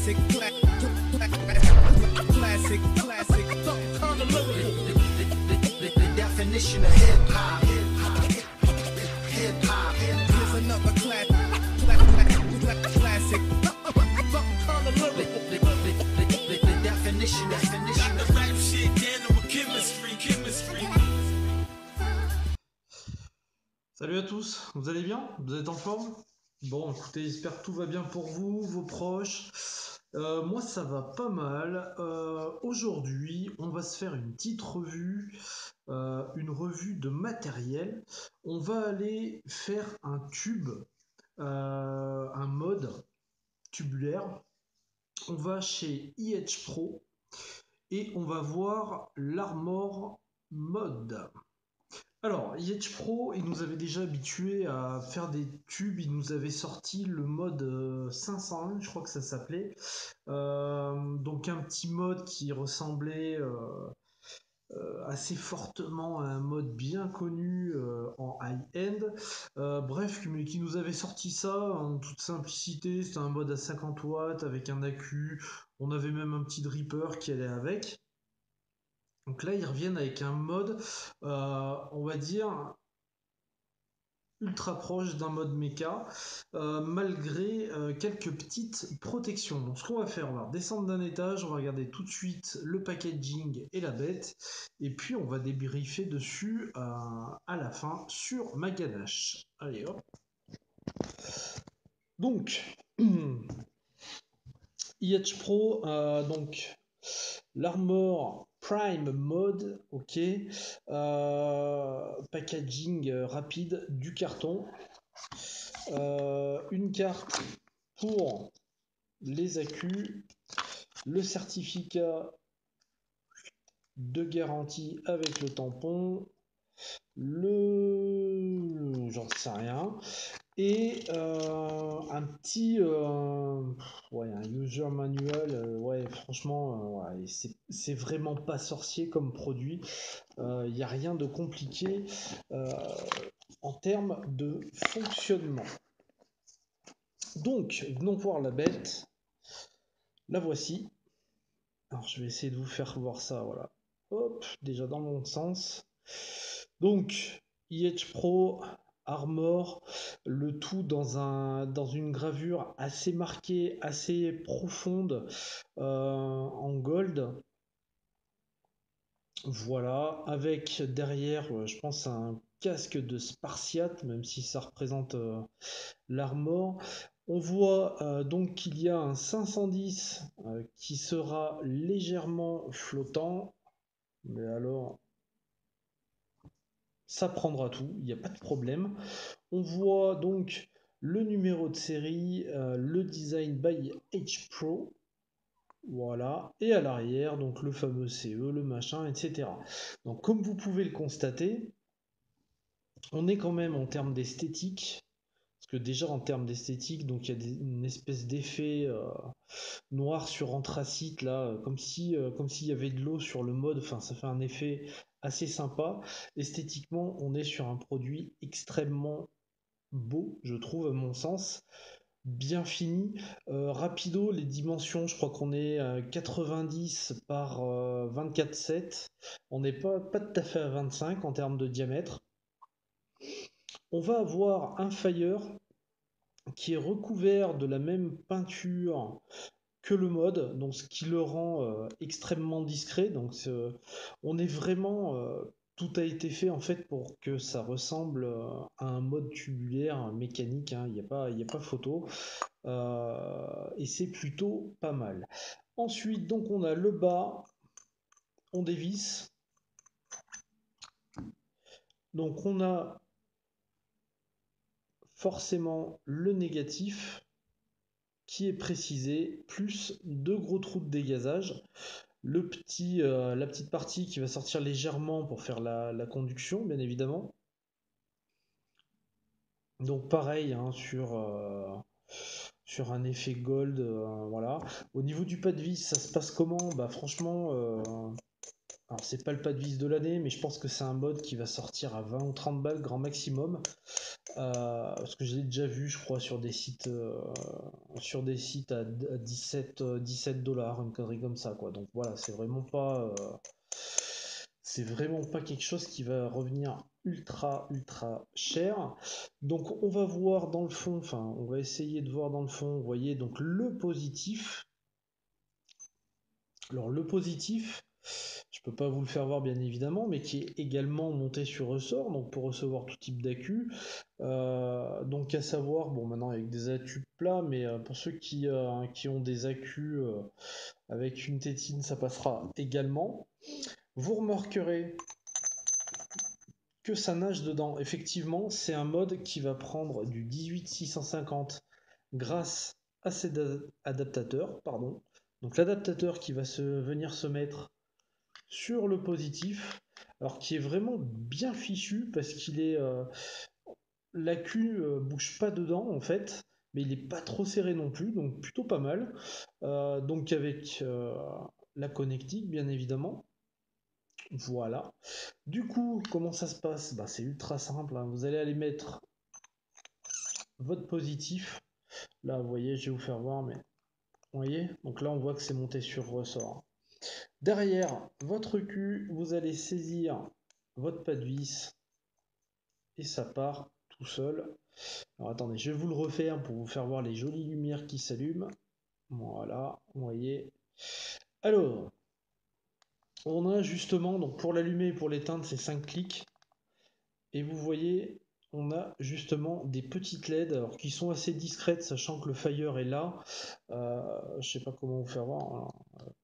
The definition of hip hop. Hip hop. Here's another classic. The definition. The rap shit dealing with chemistry. Salut à tous, vous allez bien? Vous êtes en forme? Bon, écoutez, j'espère que tout va bien pour vous, vos proches. Moi, ça va pas mal. Aujourd'hui, on va se faire une petite revue, une revue de matériel. On va aller faire un tube, un mode tubulaire. On va chez IH Pro et on va voir l'Armor Mode. Alors, IH Pro, il nous avait déjà habitués à faire des tubes, il nous avait sorti le mode 501, je crois que ça s'appelait. Donc un petit mode qui ressemblait assez fortement à un mode bien connu en high-end. Bref, mais qui nous avait sorti ça en toute simplicité, c'était un mode à 50 watts avec un accu, on avait même un petit dripper qui allait avec. Donc là, ils reviennent avec un mode, on va dire, ultra proche d'un mode mecha, malgré quelques petites protections. Donc ce qu'on va faire, on va descendre d'un étage, on va regarder tout de suite le packaging et la bête, et puis on va débriefer dessus à la fin sur ma ganache. Allez hop. Donc, IH Pro, donc l'Armor Prime Mode, ok. Packaging rapide, du carton. Une carte pour les accus, le certificat de garantie avec le tampon, j'en sais rien, et un petit un user manual. Ouais, franchement, ouais, c'est vraiment pas sorcier comme produit. Il n'y a rien de compliqué en termes de fonctionnement. Donc, venons voir la bête. La voici. Alors, je vais essayer de vous faire voir ça, voilà. Hop, déjà dans mon sens. Donc, IH Pro, Armor, le tout dans une gravure assez marquée, assez profonde, en gold. Voilà, avec derrière, je pense, un casque de Spartiate, même si ça représente l'Armor. On voit donc qu'il y a un 510 qui sera légèrement flottant, mais alors ça prendra tout, il n'y a pas de problème. On voit donc le numéro de série, le design by H Pro, voilà, et à l'arrière donc le fameux CE, le machin, etc. Donc comme vous pouvez le constater, on est quand même en termes d'esthétique. Parce que déjà en termes d'esthétique, donc il y a une espèce d'effet noir sur anthracite là, comme s'il y avait de l'eau sur le mode. Enfin, ça fait un effet assez sympa. Esthétiquement, on est sur un produit extrêmement beau, je trouve, à mon sens. Bien fini. Rapido, les dimensions, je crois qu'on est à 90 par 24,7. On n'est pas tout à fait à 25 en termes de diamètre. On va avoir un Fire qui est recouvert de la même peinture que le mode, donc ce qui le rend extrêmement discret. Donc on est vraiment, tout a été fait en fait pour que ça ressemble à un mode tubulaire mécanique, hein. Il n'y a pas photo, et c'est plutôt pas mal. Ensuite, donc on a le bas, on dévisse. Donc on a forcément le négatif qui est précisé, plus deux gros trous de dégazage. La petite partie qui va sortir légèrement pour faire la conduction, bien évidemment. Donc pareil, hein, sur un effet gold, voilà. Au niveau du pas de vis, ça se passe comment? Bah franchement, alors c'est pas le pas de vis de l'année, mais je pense que c'est un mode qui va sortir à 20 ou 30 balles grand maximum. Parce que je l'ai déjà vu, je crois, sur des sites à 17 dollars, une connerie comme ça, quoi. Donc voilà, c'est vraiment pas quelque chose qui va revenir ultra cher. Donc on va voir dans le fond, enfin on va essayer de voir dans le fond, vous voyez, donc le positif. Alors le positif, je peux pas vous le faire voir bien évidemment, mais qui est également monté sur ressort, donc pour recevoir tout type d'accu. Donc à savoir, bon maintenant avec des accus plats, mais pour ceux qui ont des accus avec une tétine, ça passera également. Vous remarquerez que ça nage dedans. Effectivement, c'est un mode qui va prendre du 18650 grâce à cet adaptateur, pardon. Donc l'adaptateur qui va venir se mettre sur le positif, alors qui est vraiment bien fichu parce qu'il est l'accu bouge pas dedans en fait, mais il est pas trop serré non plus, donc plutôt pas mal. Donc avec la connectique bien évidemment. Voilà. Du coup, comment ça se passe? Bah, c'est ultra simple, hein. Vous allez aller mettre votre positif. Là, vous voyez, je vais vous faire voir, mais vous voyez? Donc là, on voit que c'est monté sur ressort. Derrière votre cul, vous allez saisir votre pas de vis et ça part tout seul. Alors attendez, je vais vous le refaire pour vous faire voir les jolies lumières qui s'allument. Voilà, vous voyez. Alors, on a justement, donc pour l'allumer et pour l'éteindre, c'est 5 clics. Et vous voyez, on a justement des petites LED alors, qui sont assez discrètes, sachant que le Fire est là. Je sais pas comment vous faire voir. Alors,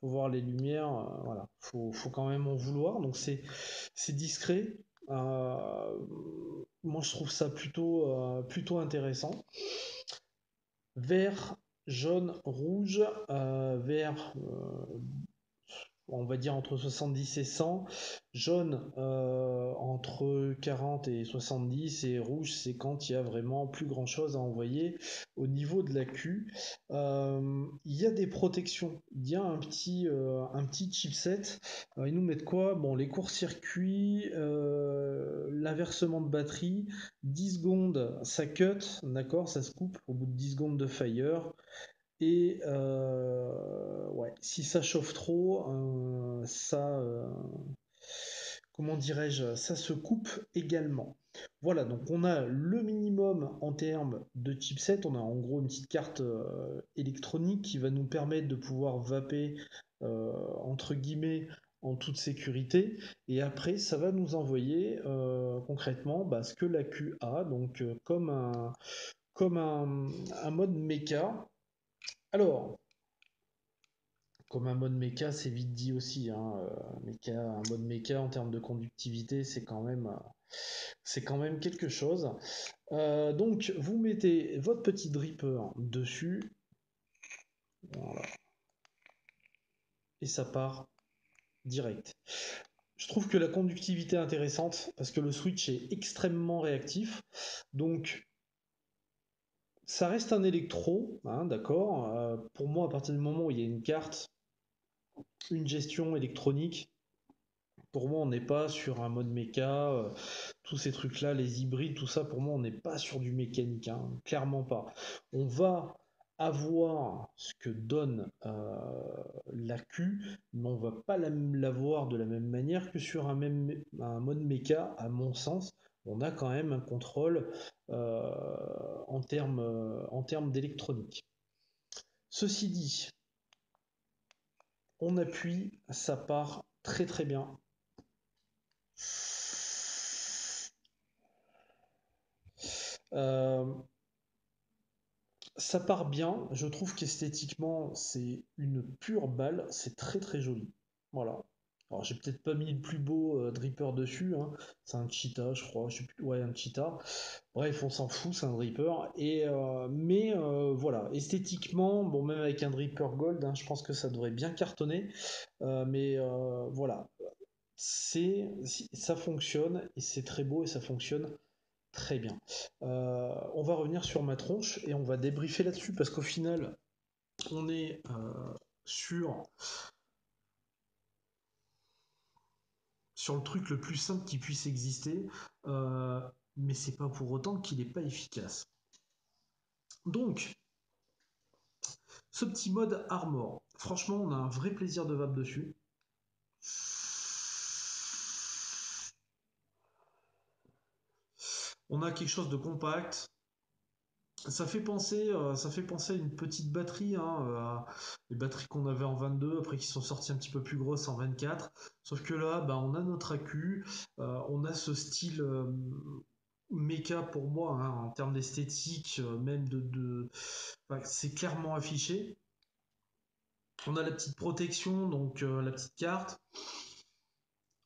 faut voir les lumières. Voilà, faut quand même en vouloir. Donc c'est discret. Moi, je trouve ça plutôt intéressant. Vert, jaune, rouge, vert, on va dire entre 70 et 100, jaune entre 40 et 70, et rouge c'est quand il y a vraiment plus grand chose à envoyer au niveau de la queue. Il y a des protections, il y a un petit chipset. Alors, ils nous mettent quoi? Bon, les courts-circuits, l'inversement de batterie, 10 secondes ça cut, d'accord, ça se coupe au bout de 10 secondes de fire. Et ouais, si ça chauffe trop, comment dirais-je, ça se coupe également. Voilà, donc on a le minimum en termes de chipset. On a en gros une petite carte électronique qui va nous permettre de pouvoir vaper entre guillemets en toute sécurité. Et après, ça va nous envoyer concrètement ce que la Q a, donc comme un mode méca. Alors, comme un mode méca, c'est vite dit aussi, hein. Un mode méca en termes de conductivité, c'est quand même quelque chose. Donc, vous mettez votre petit dripper dessus, voilà, et ça part direct. Je trouve que la conductivité est intéressante parce que le switch est extrêmement réactif. Donc, ça reste un électro, hein, d'accord. Pour moi, à partir du moment où il y a une carte, une gestion électronique, pour moi, on n'est pas sur un mode méca, tous ces trucs-là, les hybrides, tout ça, pour moi, on n'est pas sur du mécanique, hein, clairement pas. On va avoir ce que donne la Q, mais on va pas l'avoir de la même manière que sur un mode méca, à mon sens. On a quand même un contrôle en termes d'électronique. Ceci dit, on appuie, ça part très très bien. Euh, Ça part bien, je trouve qu'esthétiquement c'est une pure balle, c'est très très joli. Voilà. Alors j'ai peut-être pas mis le plus beau dripper dessus, hein. C'est un cheetah, je crois. Je sais plus. Ouais, un cheetah. Bref, on s'en fout, c'est un dripper. Mais voilà, esthétiquement, bon, même avec un dripper gold, hein, je pense que ça devrait bien cartonner. Mais voilà, ça fonctionne et c'est très beau et ça fonctionne très bien. On va revenir sur ma tronche et on va débriefer là-dessus parce qu'au final, on est sur le truc le plus simple qui puisse exister. mais c'est pas pour autant qu'il n'est pas efficace. Donc, ce petit mode Armor, franchement, on a un vrai plaisir de vape dessus. On a quelque chose de compact. Ça fait penser à une petite batterie, hein, les batteries qu'on avait en 22, après qui sont sorties un petit peu plus grosses en 24. Sauf que là, bah, on a notre accu, on a ce style méca pour moi, hein, en termes d'esthétique, même enfin, c'est clairement affiché. On a la petite protection, donc la petite carte.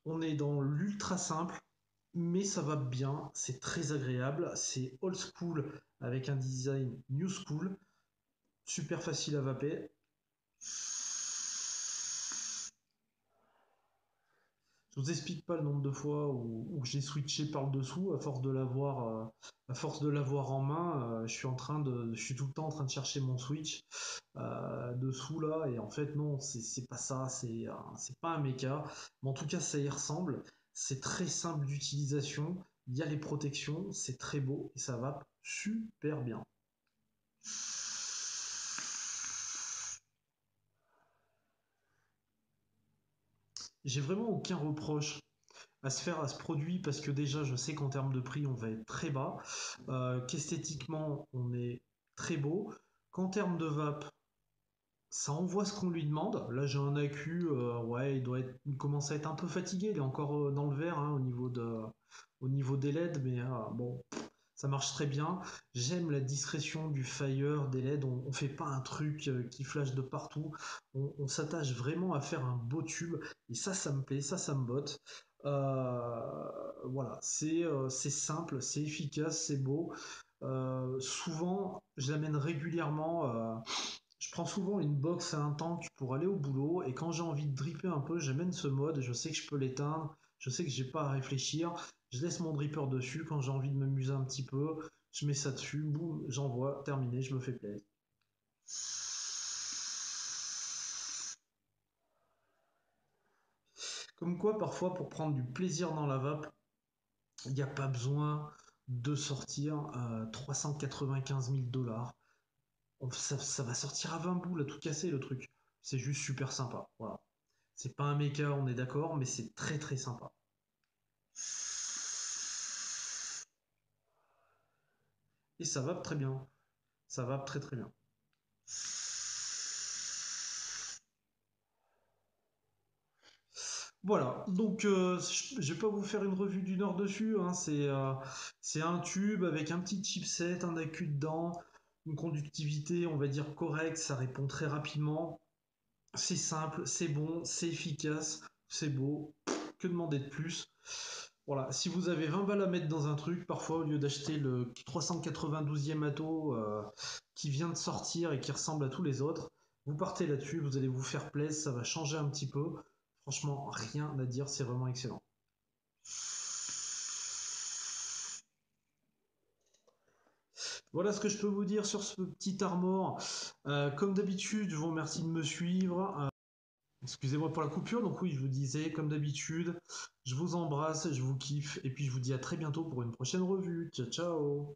On est dans l'ultra simple, mais ça va bien, c'est très agréable, c'est old school avec un design new school, super facile à vaper. Je vous explique pas le nombre de fois où j'ai switché par le dessous à force de l'avoir en main. Je suis tout le temps en train de chercher mon switch dessous là, et en fait non, c'est pas ça, c'est pas un mecha, mais en tout cas ça y ressemble. C'est très simple d'utilisation. Il y a les protections, c'est très beau et ça va super bien. J'ai vraiment aucun reproche à se faire à ce produit parce que déjà je sais qu'en termes de prix on va être très bas, qu'esthétiquement on est très beau, qu'en termes de vape ça envoie ce qu'on lui demande. Là j'ai un accu, ouais il commence à être un peu fatigué, il est encore dans le vert hein, au niveau des LED, mais bon ça marche très bien. J'aime la discrétion du Fire, des LED, on fait pas un truc qui flash de partout, on s'attache vraiment à faire un beau tube, et ça me plaît, ça me botte. Voilà, c'est simple, c'est efficace, c'est beau. Souvent, je l'amène régulièrement. Je prends souvent une box à un tank pour aller au boulot, et quand j'ai envie de dripper un peu, j'amène ce mode. Je sais que je peux l'éteindre, je sais que j'ai pas à réfléchir. Je laisse mon dripper dessus quand j'ai envie de m'amuser un petit peu. Je mets ça dessus, boum, j'envoie, terminé, je me fais plaisir. Comme quoi, parfois, pour prendre du plaisir dans la vape, il n'y a pas besoin de sortir 395 000 dollars. Ça va sortir à 20 boules à tout casser le truc. C'est juste super sympa. Voilà. C'est pas un méca, on est d'accord, mais c'est très très sympa. Et ça va très bien. Ça va très très bien. Voilà, donc je vais pas vous faire une revue d'une heure dessus, hein. C'est un tube avec un petit chipset, un accu dedans, une conductivité, on va dire correcte, ça répond très rapidement. C'est simple, c'est bon, c'est efficace, c'est beau. Que demander de plus? Voilà, si vous avez 20 balles à mettre dans un truc, parfois au lieu d'acheter le 392e Atto qui vient de sortir et qui ressemble à tous les autres, vous partez là-dessus, vous allez vous faire plaisir, ça va changer un petit peu. Franchement, rien à dire, c'est vraiment excellent. Voilà ce que je peux vous dire sur ce petit armor. Comme d'habitude, je vous remercie de me suivre. Excusez-moi pour la coupure, donc oui, je vous disais, comme d'habitude, je vous embrasse, je vous kiffe, et puis je vous dis à très bientôt pour une prochaine revue. Ciao, ciao!